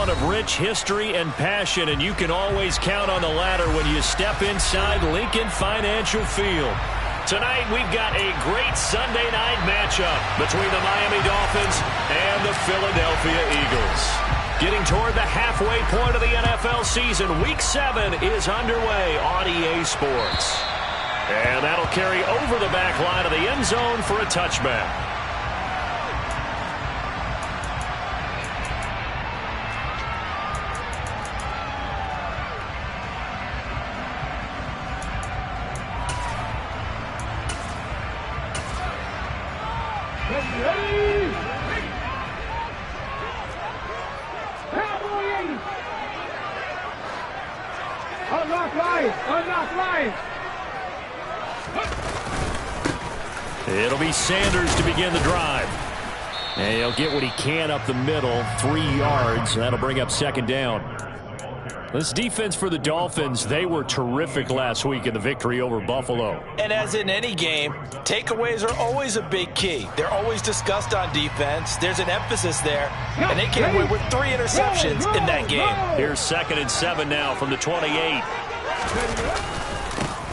one of rich history and passion, and you can always count on the latter when you step inside Lincoln Financial Field. Tonight, we've got a great Sunday night matchup between the Miami Dolphins and the Philadelphia Eagles. Getting toward the halfway point of the NFL season, Week 7 is underway on EA Sports. And that'll carry over the back line of the end zone for a touchback. It'll be Sanders to begin the drive. And he'll get what he can up the middle, 3 yards. That'll bring up second down. This defense for the Dolphins, they were terrific last week in the victory over Buffalo. And as in any game, takeaways are always a big key. They're always discussed on defense. There's an emphasis there. And they came away with 3 interceptions in that game. Here's 2nd and 7 now from the 28.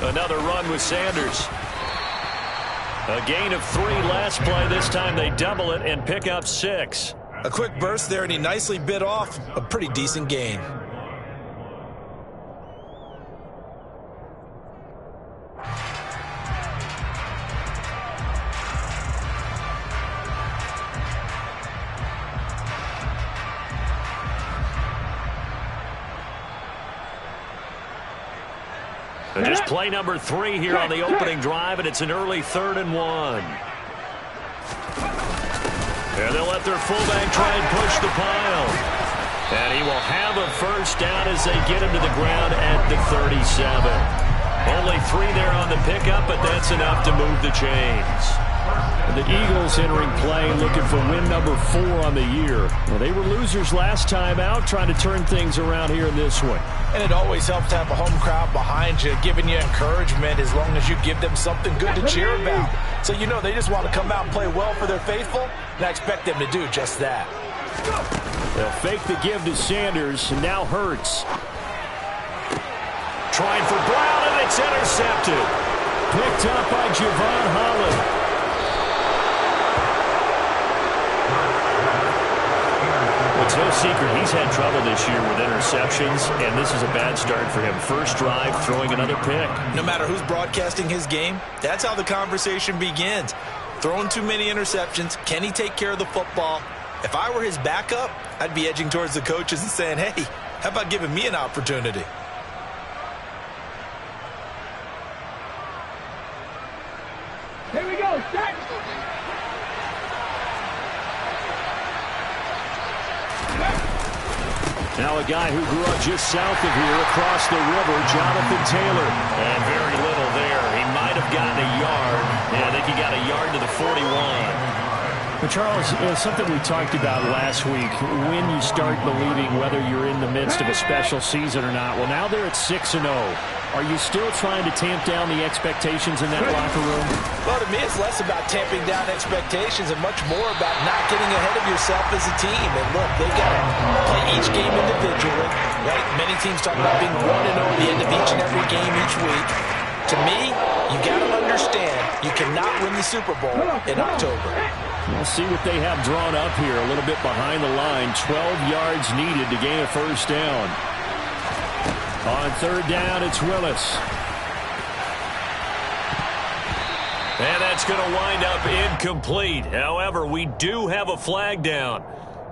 Another run with Sanders. A gain of 3 last play. This time they double it and pick up 6. A quick burst there, and he nicely bit off a pretty decent gain. Just play number 3 here on the opening drive, and it's an early 3rd and 1. And they'll let their fullback try and push the pile. And he will have a first down as they get him to the ground at the 37. Only 3 there on the pickup, but that's enough to move the chains. The Eagles entering play looking for win number 4 on the year. Well, they were losers last time out, trying to turn things around here in this one. And it always helps to have a home crowd behind you, giving you encouragement as long as you give them something good to cheer about. So you know they just want to come out and play well for their faithful, and I expect them to do just that. They'll fake the give to Sanders, and now Hurts. Trying for Brown, and it's intercepted. Picked up by Javon Holland. It's no secret he's had trouble this year with interceptions, and this is a bad start for him. First drive, throwing another pick. No matter who's broadcasting his game, that's how the conversation begins. Throwing too many interceptions, can he take care of the football? If I were his backup, I'd be edging towards the coaches and saying, hey, how about giving me an opportunity? Here we go, set! Now a guy who grew up just south of here across the river, Jonathan Taylor. And very little there. He might have gotten a yard. Yeah, I think he got a yard to the 41. But Charles, something we talked about last week, when you start believing whether you're in the midst of a special season or not. Well, now they're at 6-0. Are you still trying to tamp down the expectations in that locker room? Well, to me, it's less about tamping down expectations and much more about not getting ahead of yourself as a team. And look, they've got to play each game individually, right? Many teams talk about being 1-0 at the end of each and every game each week. To me, you got to understand you cannot win the Super Bowl in October. We'll see what they have drawn up here. A little bit behind the line. 12 yards needed to gain a first down. On 3rd down, it's Willis. And that's going to wind up incomplete. However, we do have a flag down.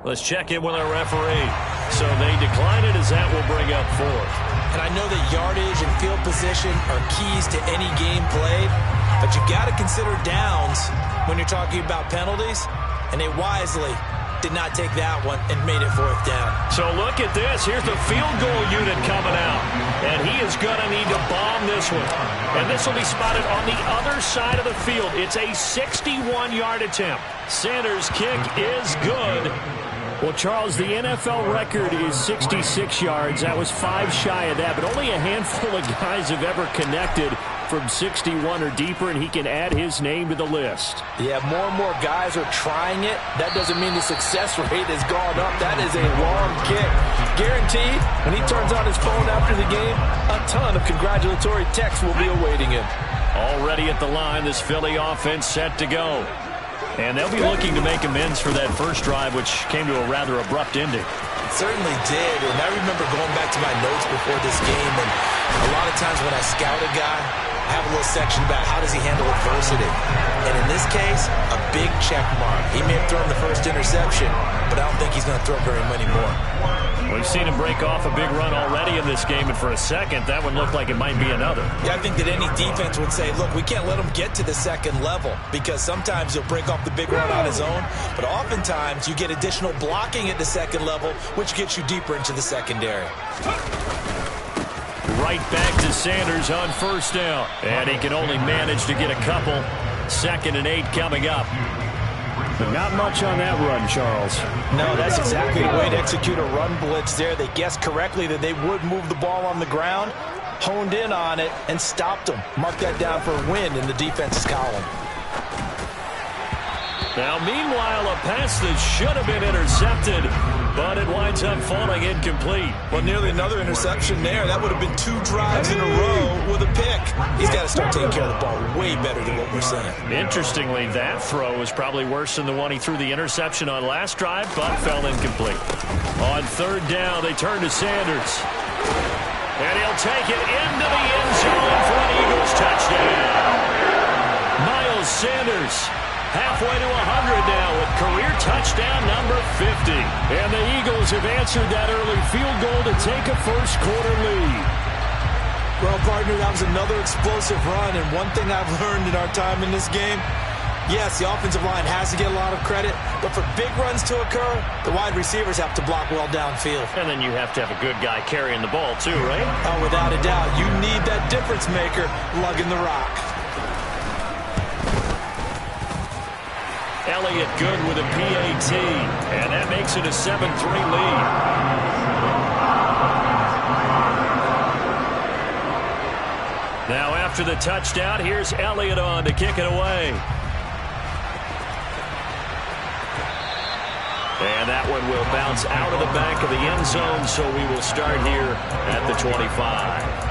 Let's check in with our referee. So they decline it as that will bring up 4th. And I know that yardage and field position are keys to any game played, but you got to consider downs when you're talking about penalties, and they wisely did not take that one and made it 4th down. So look at this. Here's the field goal unit coming out, and he is going to need to bomb this one. And this will be spotted on the other side of the field. It's a 61-yard attempt. Sanders' kick is good. Well, Charles, the NFL record is 66 yards. That was 5 shy of that, but only a handful of guys have ever connected from 61 or deeper, and he can add his name to the list. Yeah, more and more guys are trying it. That doesn't mean the success rate has gone up. That is a long kick. Guaranteed, when he turns on his phone after the game, a ton of congratulatory texts will be awaiting him. Already at the line, this Philly offense set to go. And they'll be looking to make amends for that first drive, which came to a rather abrupt ending. It certainly did, and I remember going back to my notes before this game, and a lot of times when I scout a guy, I have a little section about how does he handle adversity. And in this case, a big check mark. He may have thrown the first interception, but I don't think he's going to throw very many more. We've seen him break off a big run already in this game, and for a second, that one looked like it might be another. Yeah, I think that any defense would say, look, we can't let him get to the second level, because sometimes he'll break off the big run on his own, but oftentimes you get additional blocking at the second level, which gets you deeper into the secondary. Right back to Sanders on first down, and he can only manage to get a couple. 2nd and 8 coming up. But not much on that run, Charles. No, that's exactly the way to execute a run blitz there. They guessed correctly that they would move the ball on the ground, honed in on it, and stopped them. Mark that down for a win in the defense's column. Now, meanwhile, a pass that should have been intercepted, but it winds up falling incomplete. Well, nearly another interception there. That would have been 2 drives in a row with a pick. He's got to start taking care of the ball way better than what we're saying. Interestingly, that throw was probably worse than the one he threw the interception on last drive, but fell incomplete. On 3rd down, they turn to Sanders. And he'll take it into the end zone for an Eagles touchdown. Miles Sanders, halfway to 100 now with career touchdown number 50. And the Eagles have answered that early field goal to take a first-quarter lead. Well, partner, that was another explosive run, and one thing I've learned in our time in this game, yes, the offensive line has to get a lot of credit, but for big runs to occur, the wide receivers have to block well downfield. And then you have to have a good guy carrying the ball too, right? Oh, without a doubt. You need that difference maker lugging the rock. Elliott good with a PAT, and that makes it a 7-3 lead. Now after the touchdown, here's Elliott on to kick it away. And that one will bounce out of the back of the end zone, so we will start here at the 25.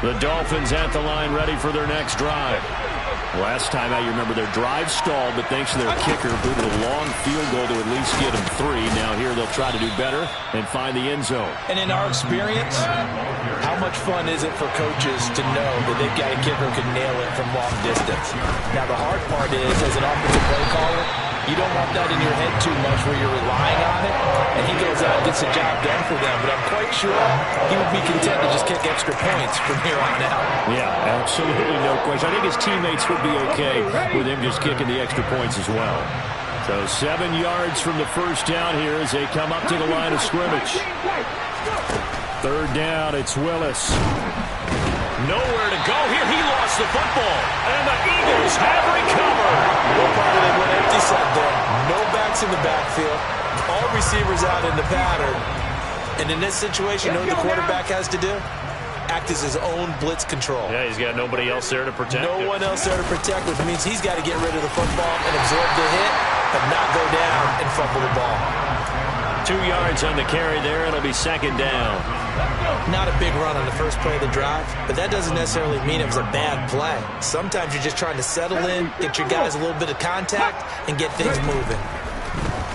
The Dolphins at the line ready for their next drive. Last time out, you remember their drive stalled, but thanks to their kicker, booted a long field goal to at least get them 3. Now here they'll try to do better and find the end zone. And in our experience, how much fun is it for coaches to know that they've got a kicker who can nail it from long distance? Now the hard part is, as an offensive play caller, you don't want that in your head too much where you're relying on it, and he goes out and gets the job done for them. But I'm quite sure he would be content to just kick extra points from here on out. Yeah, absolutely no question. I think his teammates would be okay with him just kicking the extra points as well. So 7 yards from the first down here as they come up to the line of scrimmage. 3rd down, it's Willis. Nowhere to go here. He lost the football. And the Eagles have recovered. Well, probably they went empty set there. No backs in the backfield. All receivers out in the pattern. And in this situation, you know what the quarterback has to do? Act as his own blitz control. Yeah, he's got nobody else there to protect him. No one else there to protect, which means he's got to get rid of the football and absorb the hit, but not go down and fumble the ball. 2 yards on the carry there. It'll be 2nd down. Not a big run on the first play of the drive, but that doesn't necessarily mean it was a bad play. Sometimes you're just trying to settle in, get your guys a little bit of contact, and get things moving.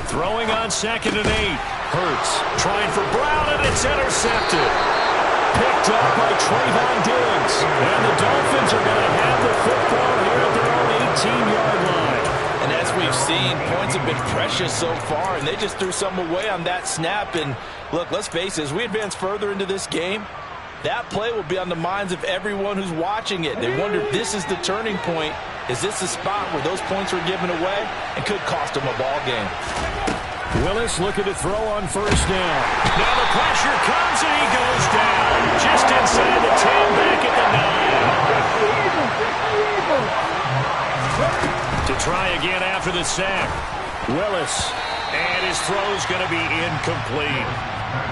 Throwing on 2nd and 8. Hurts trying for Brown, and it's intercepted. Picked up by Trayvon Diggs. And the Dolphins are going to have the football here at their own 18-yard line. And as we've seen, points have been precious so far, and they just threw something away on that snap. And look, let's face it, as we advance further into this game, that play will be on the minds of everyone who's watching it. They wonder if this is the turning point. Is this the spot where those points were given away and could cost them a ball game? Willis looking to throw on first down. Now the pressure comes and he goes down. Just inside the 10, back at the 9. To try again after the sack. Willis. And his throw's going to be incomplete.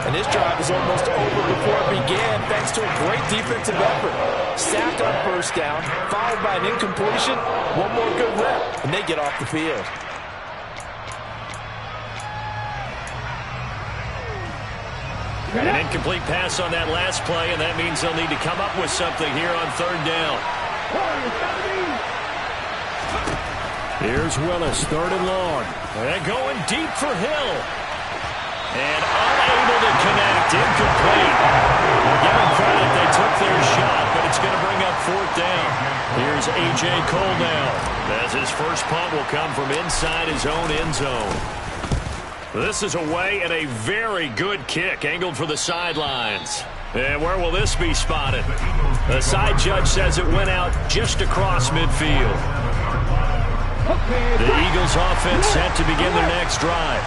And this drive is almost over before it began thanks to a great defensive effort. Sack on first down, followed by an incompletion. One more good rep, and they get off the field. An incomplete pass on that last play, and that means they'll need to come up with something here on third down. Here's Willis, third and long. And going deep for Hill. And unable to connect, incomplete. Give them credit, they took their shot, but it's going to bring up fourth down. Here's A.J. Cole now, as his first punt will come from inside his own end zone. This is away and a very good kick, angled for the sidelines. And where will this be spotted? The side judge says it went out just across midfield. The Eagles offense set to begin their next drive.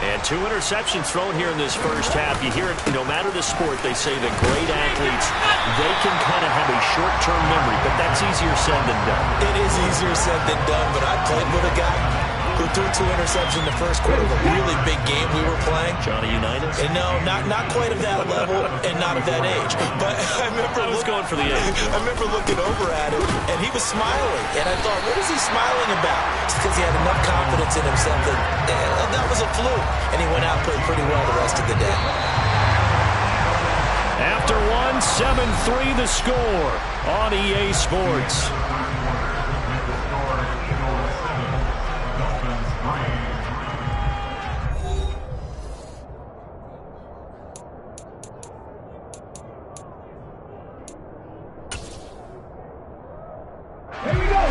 And 2 interceptions thrown here in this first half. You hear it, no matter the sport, they say that great athletes, they can kind of have a short-term memory, but that's easier said than done. It is easier said than done, but I played with a guy who threw 2 interceptions in the first quarter of a really big game we were playing. Johnny Unitas? And no, not quite of that level and not of that age. But I remember I was going for the age. I remember looking over at him, and he was smiling. And I thought, what is he smiling about? It's because he had enough confidence in himself that that was a fluke. And he went out and played pretty well the rest of the day. After 1, 7-3 the score on EA Sports. Here we go.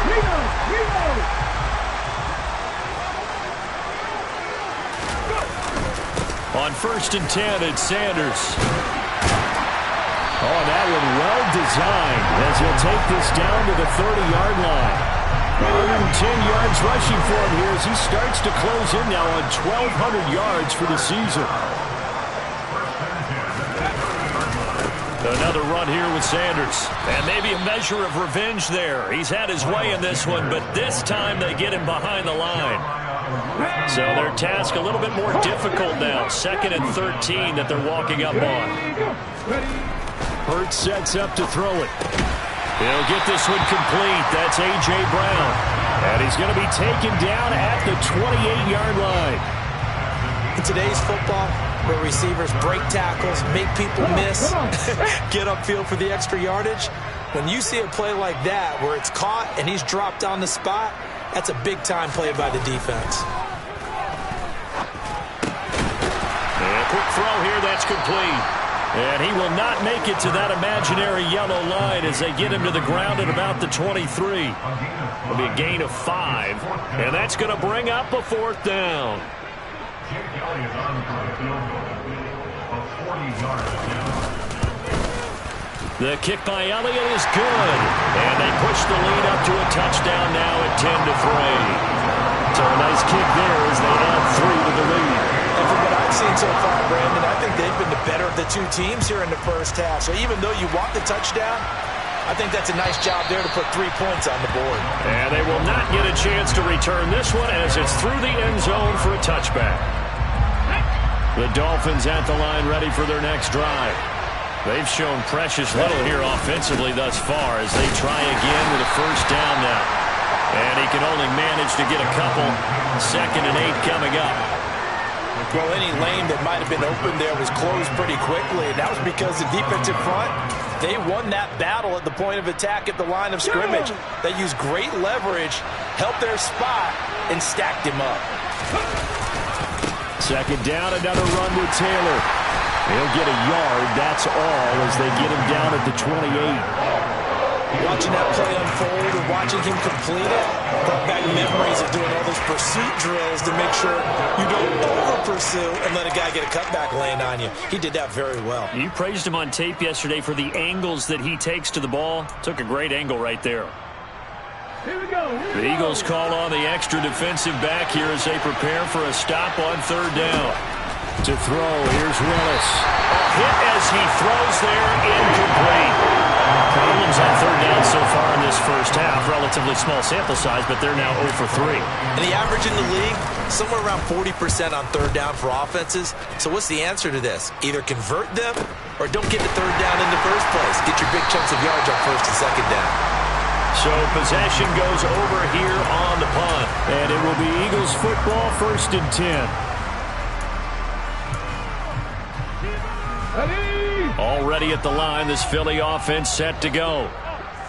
Reload. On first and 10, it's Sanders. Oh, that one well designed as he'll take this down to the 30-yard line. 110 yards rushing for him here as he starts to close in now on 1,200 yards for the season. Another run here with Sanders. And maybe a measure of revenge there. He's had his way in this one, but this time they get him behind the line. So their task a little bit more difficult now. 2nd and 13 that they're walking up on. Hurts sets up to throw it. He'll get this one complete. That's A.J. Brown. And he's going to be taken down at the 28-yard line. In today's football, where receivers break tackles, make people miss, get upfield for the extra yardage, when you see a play like that where it's caught and he's dropped on the spot, that's a big-time play by the defense. And a quick throw here, that's complete. And he will not make it to that imaginary yellow line as they get him to the ground at about the 23. It'll be a gain of 5, and that's going to bring up a 4th down. The kick by Elliott is good, and they push the lead up to a touchdown now at 10-3. So a nice kick there as they add 3 to the lead. And from what I've seen so far, Brandon, I think they've been the better of the 2 teams here in the first half. So even though you want the touchdown, I think that's a nice job there to put 3 points on the board. And they will not get a chance to return this one as it's through the end zone for a touchback. The Dolphins at the line ready for their next drive. They've shown precious little here offensively thus far as they try again with a first down now. And he can only manage to get a couple. 2nd and 8 coming up. Well, any lane that might have been open there was closed pretty quickly, and that was because the defensive front, they won that battle at the point of attack at the line of scrimmage. They used great leverage, helped their spot, and stacked him up. 2nd down, another run with Taylor. He'll get a yard, that's all, as they get him down at the 28. Watching that play unfold and watching him complete it brought back memories of doing all those pursuit drills to make sure you don't over-pursue and let a guy get a cutback land on you. He did that very well. You praised him on tape yesterday for the angles that he takes to the ball. Took a great angle right there. Here we go. The Eagles call on the extra defensive back here as they prepare for a stop on third down. To throw, here's Willis. Hit as he throws there, incomplete. Problems on third down so far in this first half. Relatively small sample size, but they're now 0 for 3. And the average in the league, somewhere around 40% on third down for offenses. So what's the answer to this? Either convert them or don't get to third down in the first place. Get your big chunks of yards on first and second down. So possession goes over here on the punt. And it will be Eagles football, 1st and 10. Already at the line, this Philly offense set to go.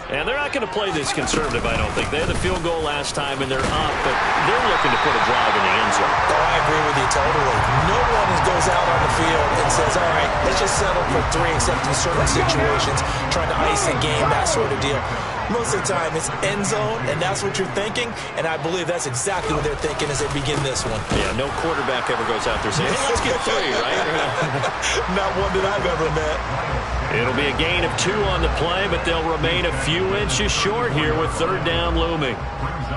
And they're not going to play this conservative, I don't think. They had the field goal last time, and they're up, but they're looking to put a drive in the end zone. Oh, I agree with you totally. No one goes out on the field and says, all right, let's just settle for 3, except in certain situations, trying to ice a game, that sort of deal. Most of the time, it's end zone, and that's what you're thinking, and I believe that's exactly what they're thinking as they begin this one. Yeah, no quarterback ever goes out there saying, hey, let's get 3, right? Not one that I've ever met. It'll be a gain of 2 on the play, but they'll remain a few inches short here with third down looming.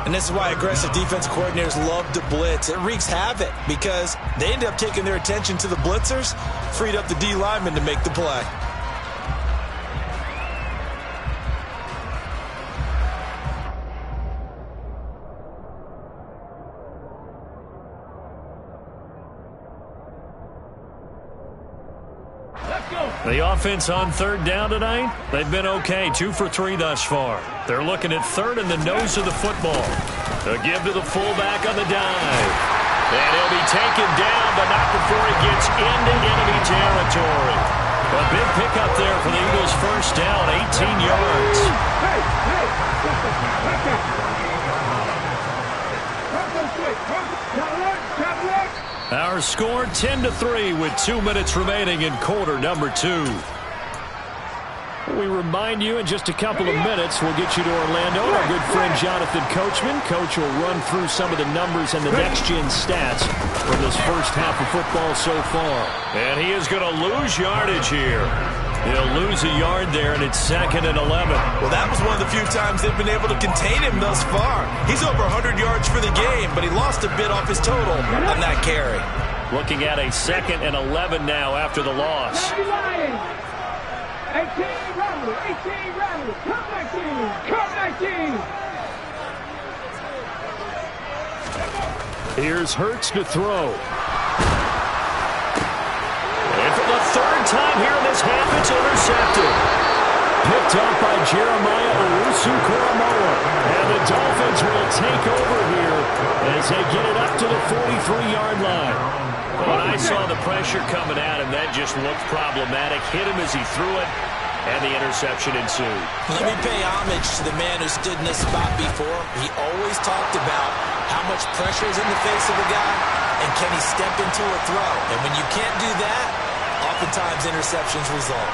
And this is why aggressive defense coordinators love to blitz. It wreaks havoc because they end up taking their attention to the blitzers, freed up the D lineman to make the play. The offense on third down tonight, they've been okay, 2 for 3 thus far. They're looking at third in the nose of the football. A give to the fullback on the dive. And he'll be taken down, but not before he gets into enemy territory. A big pickup there for the Eagles' first down, 18 yards. Our score 10-3 with 2 minutes remaining in quarter number 2. We remind you in just a couple of minutes, we'll get you to Orlando. Our good friend Jonathan Coachman. Coach will run through some of the numbers and the next-gen stats from this first half of football so far. And he is going to lose yardage here. He'll lose a yard there, and it's 2nd and 11. Well, that was one of the few times they've been able to contain him thus far. He's over 100 yards for the game, but he lost a bit off his total on that carry. Looking at a 2nd and 11 now after the loss. 18 Rebels, 18 Rebels, come back in, come back in. Here's Hurts to throw. And for the 3rd time here in this half, it's intercepted. Picked up by Jeremiah Owusu-Koramoah. And the Dolphins will take over here as they get it up to the 43-yard line. When I saw the pressure coming at him, that just looked problematic. Hit him as he threw it, and the interception ensued. Let me pay homage to the man who stood in this spot before. He always talked about how much pressure is in the face of a guy, and can he step into a throw. And when you can't do that, oftentimes interceptions result.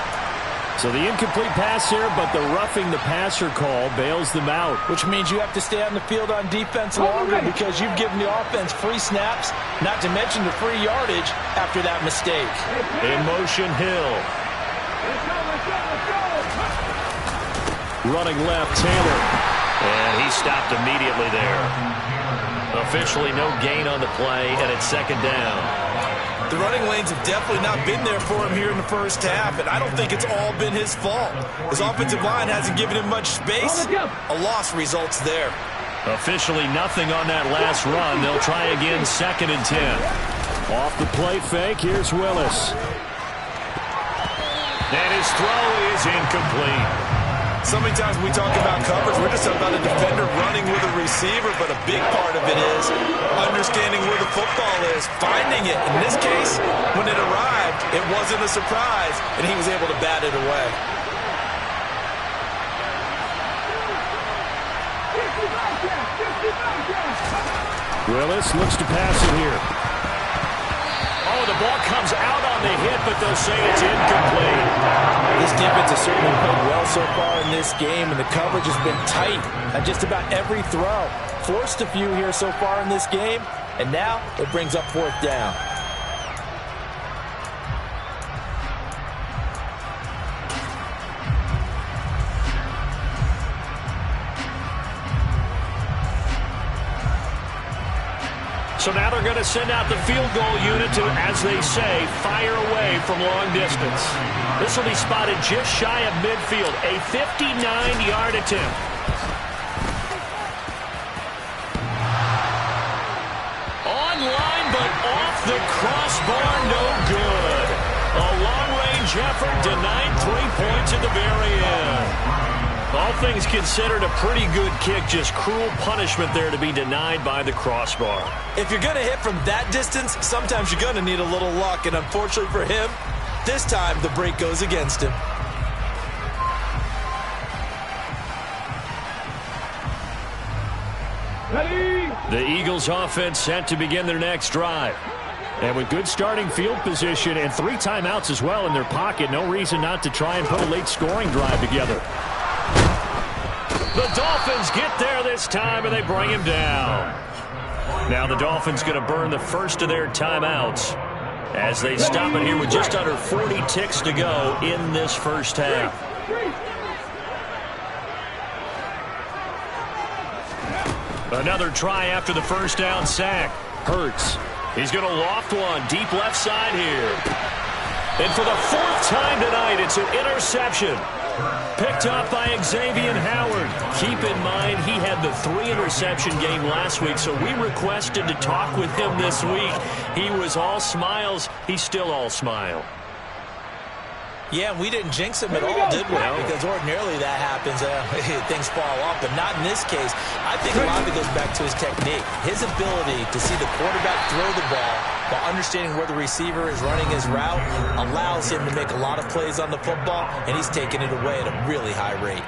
So the incomplete pass here, but the roughing the passer call bails them out. Which means you have to stay on the field on defense longer because you've given the offense free snaps, not to mention the free yardage after that mistake. In motion, Hill. Running left, Taylor. And he stopped immediately there. Officially no gain on the play, and it's 2nd down. The running lanes have definitely not been there for him here in the first half, and I don't think it's all been his fault. His offensive line hasn't given him much space. A loss results there. Officially nothing on that last run. They'll try again, 2nd and 10. Off the play fake, here's Willis. And his throw is incomplete. So many times when we talk about coverage, we're just about a defender running with a receiver, but a big part of it is understanding where the football is, finding it. In this case, when it arrived, it wasn't a surprise, and he was able to bat it away. Willis looks to pass it here. Oh, the ball comes out on the hit, but they'll say it's incomplete. This defense has certainly played well so far in this game, and the coverage has been tight on just about every throw. Forced a few here so far in this game, and now it brings up 4th down. So now they're going to send out the field goal unit to, as they say, fire away from long distance. This will be spotted just shy of midfield, a 59-yard attempt. Online, but off the crossbar, no good. A long-range effort denied 3 points at the very end. All things considered, a pretty good kick, just cruel punishment there to be denied by the crossbar. If you're going to hit from that distance, sometimes you're going to need a little luck, and unfortunately for him, this time the break goes against him. Ready? The Eagles offense set to begin their next drive. And with good starting field position and 3 timeouts as well in their pocket, no reason not to try and put a late scoring drive together. The Dolphins get there this time, and they bring him down. Now the Dolphins going to burn the first of their timeouts as they stop it here with just under 40 ticks to go in this first half. Another try after the first down sack. Hurts. He's going to loft one deep left side here. And for the 4th time tonight, it's an interception. Picked up by Xavier Howard. Keep in mind, he had the 3-interception game last week, so we requested to talk with him this week. He was all smiles. He's still all smile. Yeah, we didn't jinx him at all, did we? No. Because ordinarily that happens, things fall off, but not in this case. I think a lot of it goes back to his technique. His ability to see the quarterback throw the ball while understanding where the receiver is running his route allows him to make a lot of plays on the football, and he's taking it away at a really high rate.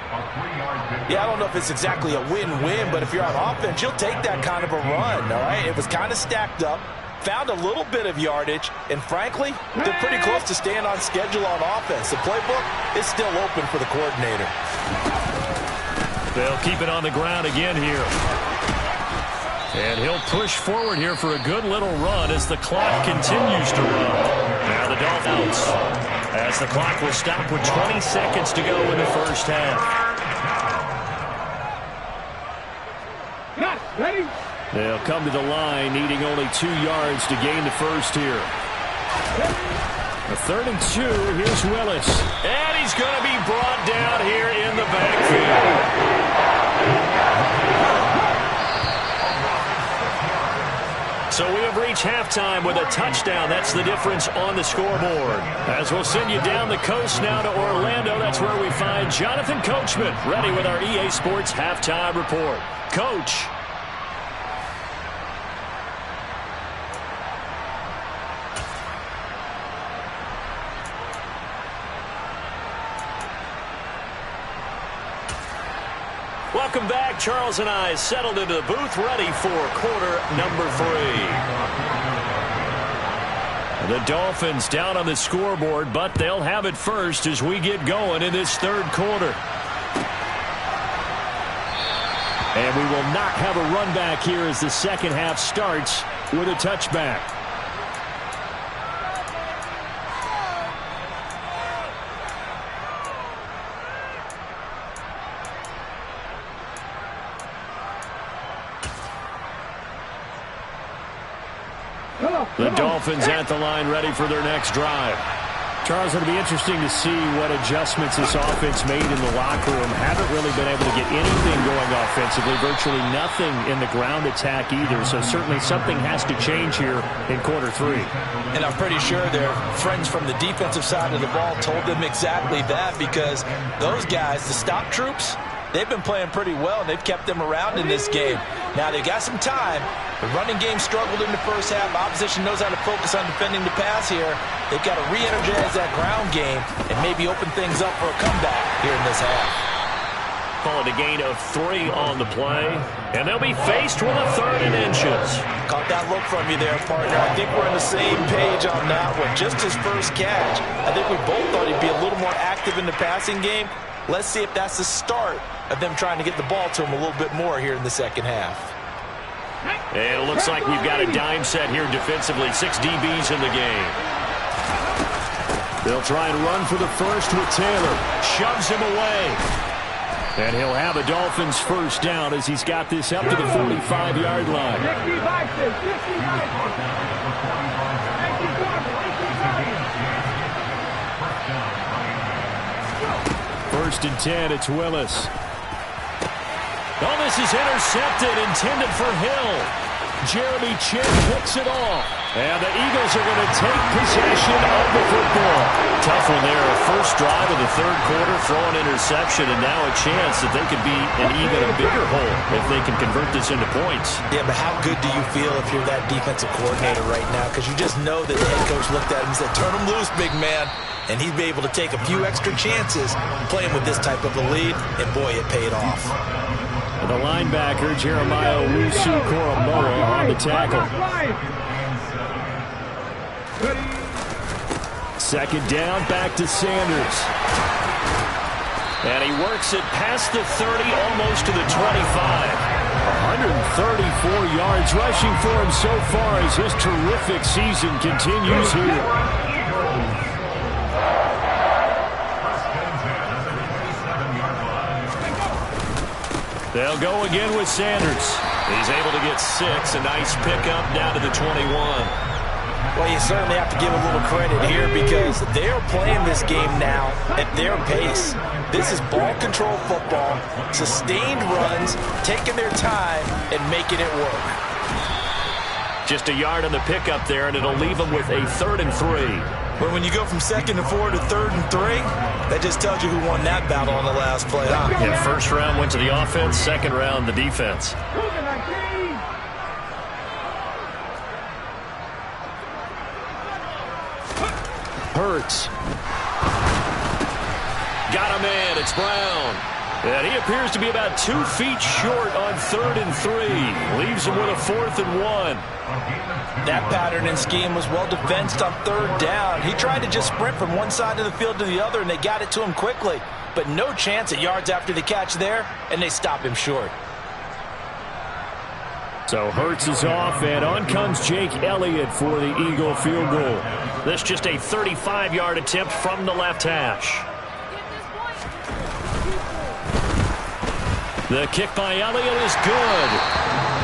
Yeah, I don't know if it's exactly a win-win, but if you're on offense, you'll take that kind of a run, all right? It was kind of stacked up. Found a little bit of yardage, and frankly, they're pretty close to staying on schedule on offense. The playbook is still open for the coordinator. They'll keep it on the ground again here. And he'll push forward here for a good little run as the clock continues to run. Now the Dolphins, as the clock will stop with 20 seconds to go in the first half. Ready? They'll come to the line, needing only 2 yards to gain the first here. A 3rd and 2, here's Willis. And he's going to be brought down here in the backfield. So we have reached halftime with a touchdown. That's the difference on the scoreboard. As we'll send you down the coast now to Orlando, that's where we find Jonathan Coachman, ready with our EA Sports Halftime Report. Coach. Welcome back. Charles and I settled into the booth, ready for quarter number 3. The Dolphins down on the scoreboard, but they'll have it first as we get going in this 3rd quarter. And we will not have a run back here as the second half starts with a touchback. The Dolphins at the line ready for their next drive. Charles, it'll be interesting to see what adjustments this offense made in the locker room. Haven't really been able to get anything going offensively, virtually nothing in the ground attack either. So certainly something has to change here in quarter 3. And I'm pretty sure their friends from the defensive side of the ball told them exactly that, because those guys, the stop troops, they've been playing pretty well, and they've kept them around in this game. Now, they've got some time. The running game struggled in the first half. Opposition knows how to focus on defending the pass here. They've got to re-energize that ground game and maybe open things up for a comeback here in this half. Call it a gain of 3 on the play, and they'll be faced with a 3rd and inches. Caught that look from you there, partner. I think we're on the same page on that one. Just his first catch. I think we both thought he'd be a little more active in the passing game. Let's see if that's the start of them trying to get the ball to him a little bit more here in the second half. And it looks like we've got a dime set here defensively. 6 DBs in the game. They'll try and run for the first with Taylor. Shoves him away. And he'll have a Dolphins first down as he's got this up to the 45-yard line. 1st and 10, it's Willis. Oh, this is intercepted, intended for Hill. Jeremy Chin picks it off. And the Eagles are going to take possession of the football. Tough one there. First drive of the 3rd quarter, throw an interception, and now a chance that they could be in even a bigger hole if they can convert this into points. Yeah, but how good do you feel if you're that defensive coordinator right now? Because you just know that the head coach looked at him and said, turn him loose, big man. And he'd be able to take a few extra chances playing with this type of a lead, and boy, it paid off. The linebacker, Jeremiah Owusu-Koramoah, on the tackle. 2nd down, back to Sanders. And he works it past the 30, almost to the 25. 134 yards rushing for him so far as his terrific season continues here. They'll go again with Sanders. He's able to get 6. A nice pickup down to the 21. Well, you certainly have to give a little credit here because they're playing this game now at their pace. This is ball control football, sustained runs, taking their time and making it work. Just a yard on the pickup there, and it'll leave them with a 3rd and 3. But when you go from 2nd and 4 to 3rd and 3, that just tells you who won that battle on the last play. Huh? Yeah, 1st round went to the offense, 2nd round the defense. Hurts. Got him in. It's Brown. And he appears to be about 2 feet short on 3rd and 3. Leaves him with a 4th and 1. That pattern and scheme was well defensed on 3rd down. He tried to just sprint from one side of the field to the other, and they got it to him quickly. But no chance at yards after the catch there, and they stop him short. So Hurts is off, and on comes Jake Elliott for the Eagle field goal. This just a 35-yard attempt from the left hash. The kick by Elliott is good.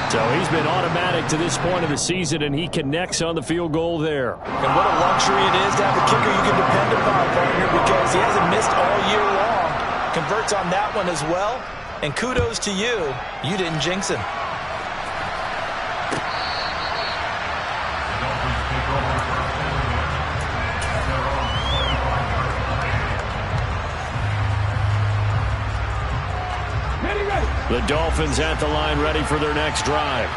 So he's been automatic to this point of the season, and he connects on the field goal there. And what a luxury it is to have a kicker you can depend upon, partner, because he hasn't missed all year long. Converts on that one as well. And kudos to you. You didn't jinx him. The Dolphins at the line ready for their next drive.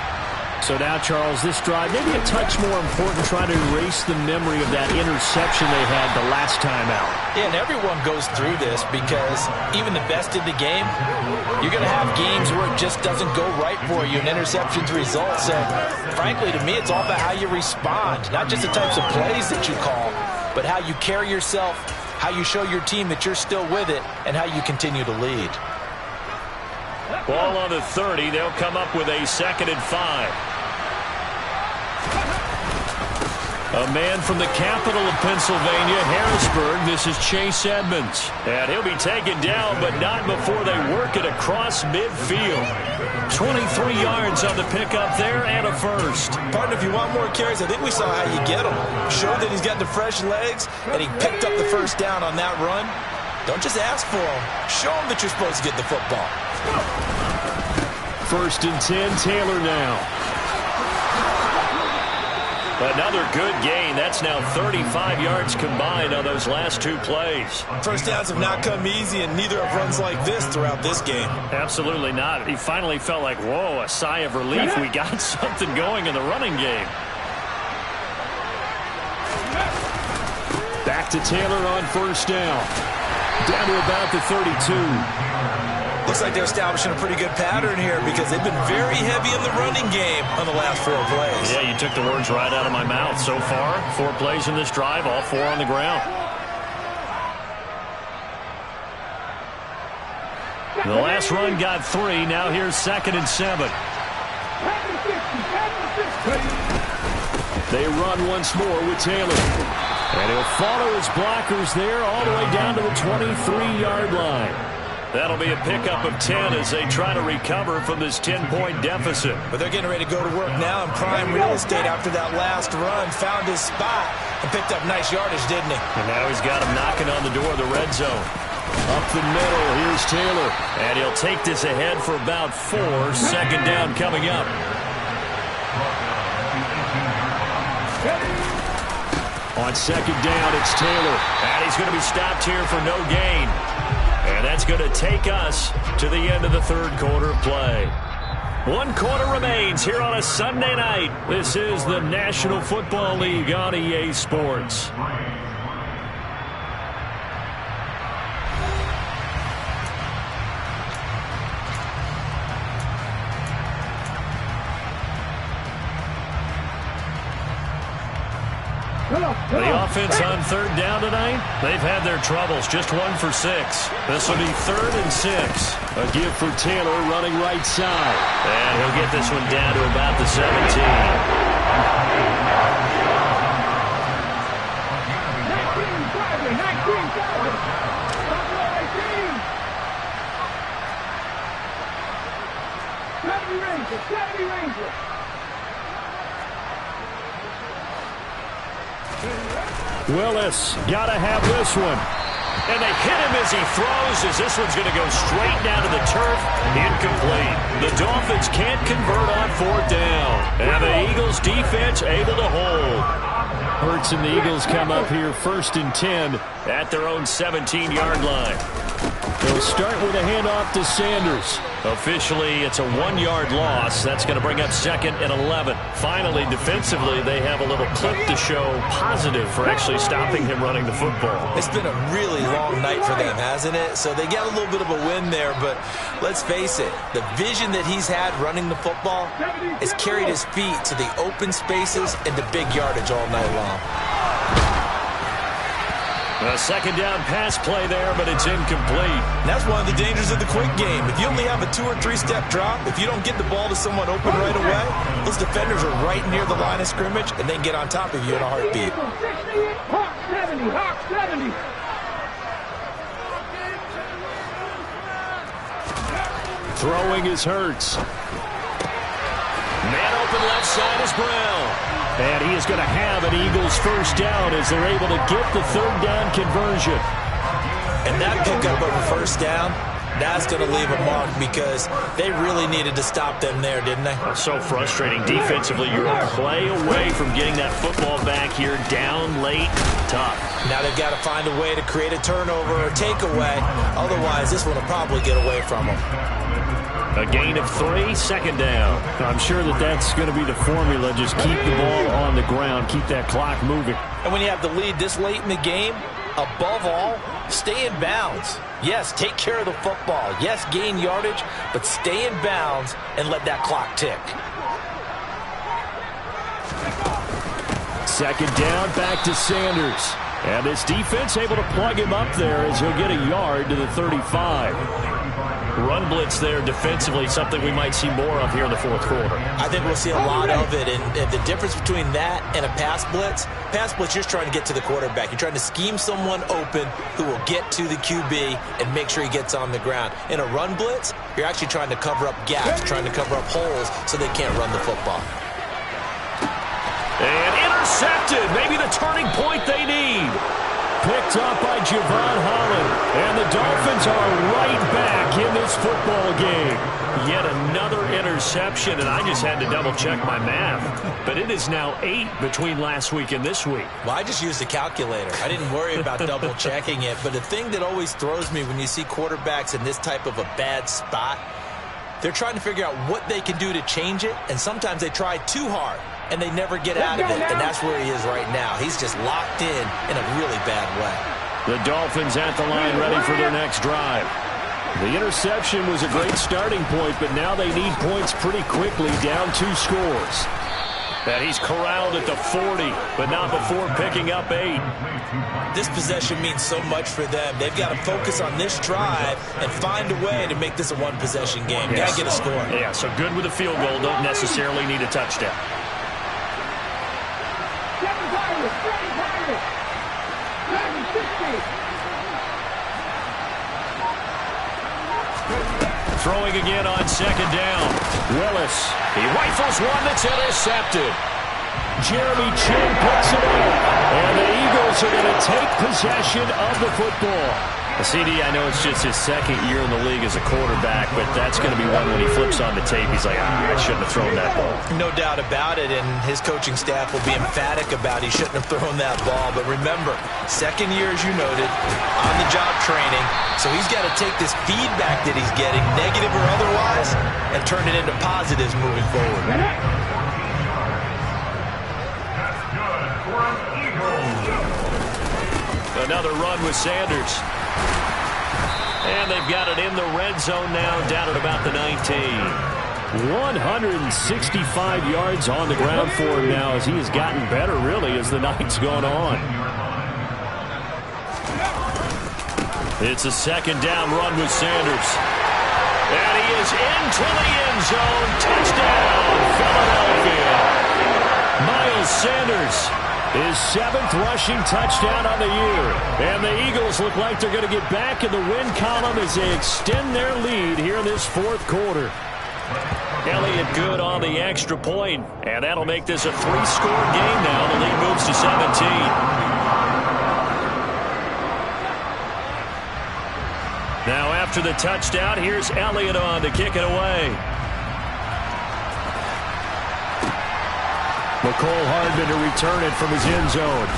So now, Charles, this drive maybe a touch more important, trying to erase the memory of that interception they had the last time out. Yeah, and everyone goes through this because even the best in the game, you're going to have games where it just doesn't go right for you and interceptions result. So, frankly, to me, it's all about how you respond, not just the types of plays that you call, but how you carry yourself, how you show your team that you're still with it, and how you continue to lead. Ball on the 30. They'll come up with a 2nd and 5. A man from the capital of Pennsylvania, Harrisburg. This is Chase Edmonds. And he'll be taken down, but not before they work it across midfield. 23 yards on the pickup there and a first. Partner, if you want more carries, I think we saw how you get them. Show that he's got the fresh legs, and he picked up the first down on that run. Don't just ask for him. Show him that you're supposed to get the football. 1st and 10, Taylor now. Another good gain. That's now 35 yards combined on those last 2 plays. First downs have not come easy, and neither have runs like this throughout this game. Absolutely not. He finally felt like, whoa, a sigh of relief. We got something going in the running game. Back to Taylor on 1st down. Down to about the 32. Looks like they're establishing a pretty good pattern here because they've been very heavy in the running game on the last 4 plays. Yeah, you took the words right out of my mouth. So far, 4 plays in this drive, all 4 on the ground. The last run got 3. Now here's 2nd and 7. They run once more with Taylor. And he'll follow his blockers there all the way down to the 23-yard line. That'll be a pickup of 10 as they try to recover from this 10-point deficit. But they're getting ready to go to work now in prime real estate after that last run. Found his spot and picked up nice yardage, didn't he? And now he's got him knocking on the door of the red zone. Up the middle, here's Taylor. And he'll take this ahead for about 4. Second down coming up. On second down, it's Taylor. And he's going to be stopped here for no gain. And that's going to take us to the end of the third quarter of play. 1 quarter remains here on a Sunday night. This is the National Football League on EA Sports. The offense on third down tonight, they've had their troubles. Just 1 for 6. This will be 3rd and 6. A give for Taylor running right side. And he'll get this one down to about the 17. 19, Ranger. Willis, got to have this one. And they hit him as he throws, as this one's going to go straight down to the turf. Incomplete. The Dolphins can't convert on 4th down. And the Eagles defense able to hold. Hurts and the Eagles come up here 1st and 10 at their own 17-yard line. They'll start with a handoff to Sanders. Officially, it's a 1-yard loss. That's going to bring up 2nd and 11. Finally, defensively, they have a little clip to show positive for actually stopping him running the football. It's been a really long night for them, hasn't it? So they got a little bit of a win there, but let's face it, the vision that he's had running the football has carried his feet to the open spaces and the big yardage all night long. A 2nd down pass play there, but it's incomplete. And that's one of the dangers of the quick game. If you only have a 2- or 3-step drop, if you don't get the ball to someone open right away, those defenders are right near the line of scrimmage and they get on top of you in a heartbeat. Hawk 70, Hawk 70. Throwing is Hurts. Man open left side is Brown. And he is going to have an Eagles 1st down as they're able to get the 3rd down conversion. And that pickup of a 1st down, that's going to leave a mark because they really needed to stop them there, didn't they? So frustrating. Defensively, you're a play away from getting that football back here down late. Tough. Now they've got to find a way to create a turnover or takeaway. Otherwise, this one will probably get away from them. A gain of 3, 2nd down. I'm sure that's going to be the formula. Just keep the ball on the ground. Keep that clock moving. And when you have the lead this late in the game, above all, stay in bounds. Yes, take care of the football. Yes, gain yardage, but stay in bounds and let that clock tick. 2nd down, back to Sanders. And this defense able to plug him up there as he'll get a yard to the 35. Run blitz there defensively, something we might see more of here in the 4th quarter. I think we'll see a lot of it, and the difference between that and a pass blitz, you're just trying to get to the quarterback. You're trying to scheme someone open who will get to the QB and make sure he gets on the ground. In a run blitz, you're actually trying to cover up gaps, trying to cover up holes so they can't run the football. And intercepted, maybe the turning point they need. Picked up by Javon Holland. And the Dolphins are right back in this football game. Yet another interception, and I just had to double-check my math. But it is now 8 between last week and this week. Well, I just used a calculator. I didn't worry about double-checking it. But the thing that always throws me when you see quarterbacks in this type of a bad spot, they're trying to figure out what they can do to change it, and sometimes they try too hard, and they never get out of it, and that's where he is right now. He's just locked in a really bad way. The Dolphins at the line ready for their next drive. The interception was a great starting point, but now they need points pretty quickly, down 2 scores. And he's corralled at the 40, but not before picking up 8. This possession means so much for them. They've got to focus on this drive and find a way to make this a one-possession game. Yes. Got to get a score. Yeah, so good with a field goal. Don't necessarily need a touchdown. throwing again on second down. Willis. He rifles one that's intercepted. Jeremy Chin picks it up. And the Eagles are going to take possession of the football. CD, I know it's just his second year in the league as a quarterback, but that's going to be one when he flips on the tape. He's like, I shouldn't have thrown that ball. No doubt about it, and his coaching staff will be emphatic about he shouldn't have thrown that ball. But remember, second year, as you noted, on-the-job training. So he's got to take this feedback that he's getting, negative or otherwise, and turn it into positives moving forward. Another run with Sanders. And they've got it in the red zone now, down at about the 19. 165 yards on the ground for him now as he has gotten better, really, as the night's gone on. It's a second down run with Sanders. And he is into the end zone. Touchdown, Philadelphia. Miles Sanders, his 7th rushing touchdown on the year. And the Eagles look like they're going to get back in the win column as they extend their lead here in this fourth quarter. Elliott good on the extra point, and that'll make this a 3-score game now. The lead moves to 17. Now after the touchdown, here's Elliott on to kick it away. McCole Hardman to return it from his end zone.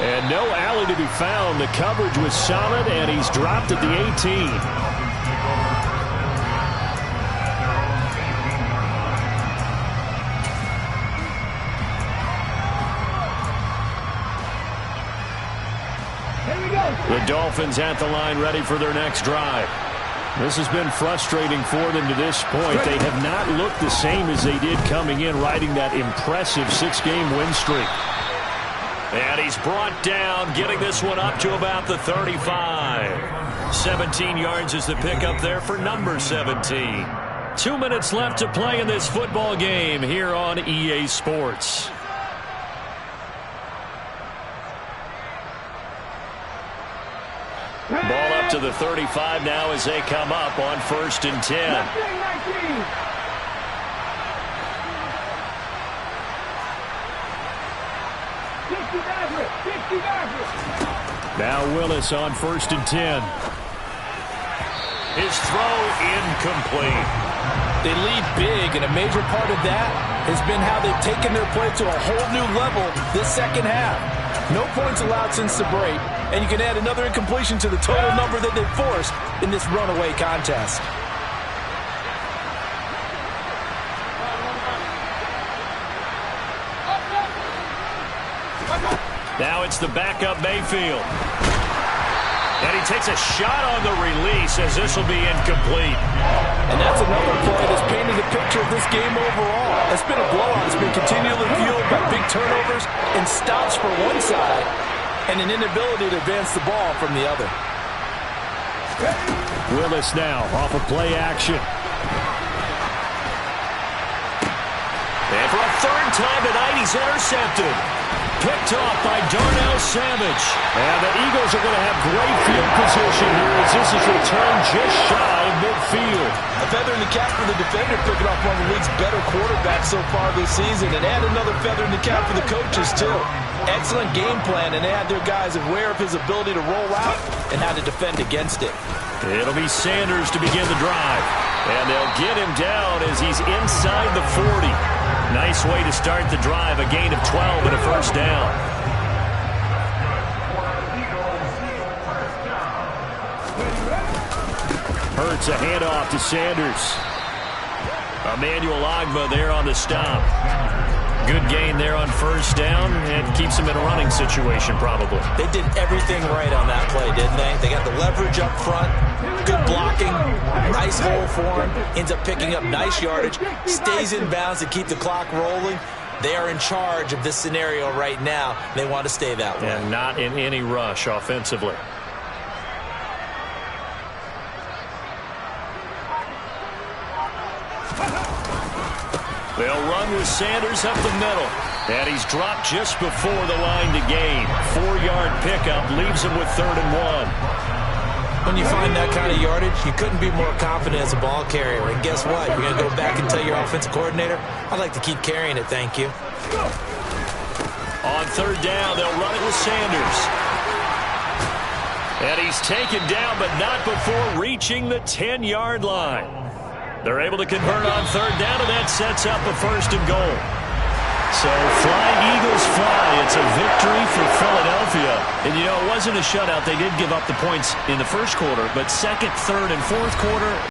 And no alley to be found. The coverage was solid, and he's dropped at the 18. The Dolphins at the line, ready for their next drive. This has been frustrating for them to this point. They have not looked the same as they did coming in, riding that impressive 6-game win streak. And he's brought down, getting this one up to about the 35. 17 yards is the pickup there for number 17. 2 minutes left to play in this football game here on EA Sports. Ball up to the 35 now as they come up on 1st and 10. Now Willis on 1st and 10. His throw incomplete. They lead big, and a major part of that has been how they've taken their play to a whole new level this second half. No points allowed since the break, and you can add another incompletion to the total number that they've forced in this runaway contest. Now it's the backup Mayfield. And he takes a shot on the release as this will be incomplete. And that's another play that's painted a picture of this game overall. It's been a blowout. It's been continually fueled by big turnovers and stops for one side and an inability to advance the ball from the other. Willis now off of play action. And for a third time tonight, he's intercepted. Picked off by Darnell Savage. And the Eagles are going to have great field position here as this is returned just shy of midfield. A feather in the cap for the defender, picking off one of the league's better quarterbacks so far this season, and add another feather in the cap for the coaches, too. Excellent game plan, and they had their guys aware of his ability to roll out and how to defend against it. It'll be Sanders to begin the drive. And they'll get him down as he's inside the 40. Nice way to start the drive, a gain of 12 and a first down. Hurts a handoff to Sanders. Emmanuel Ogbah there on the stop. Good gain there on first down and keeps him in a running situation probably. They did everything right on that play, didn't they? They got the leverage up front, good blocking, nice hole for him, ends up picking up nice yardage, stays in bounds to keep the clock rolling. They are in charge of this scenario right now. They want to stay that way. And not in any rush offensively. They'll run with Sanders up the middle. And he's dropped just before the line to gain. 4-yard pickup leaves him with 3rd and 1. When you find that kind of yardage, you couldn't be more confident as a ball carrier. And guess what? You're going to go back and tell your offensive coordinator, I'd like to keep carrying it, thank you. On third down, they'll run it with Sanders. And he's taken down, but not before reaching the 10-yard line. They're able to convert on third down, and that sets up a 1st and goal. So, Flying Eagles fly. It's a victory for Philadelphia. And, you know, it wasn't a shutout. They did give up the points in the first quarter, but second, third, and fourth quarter,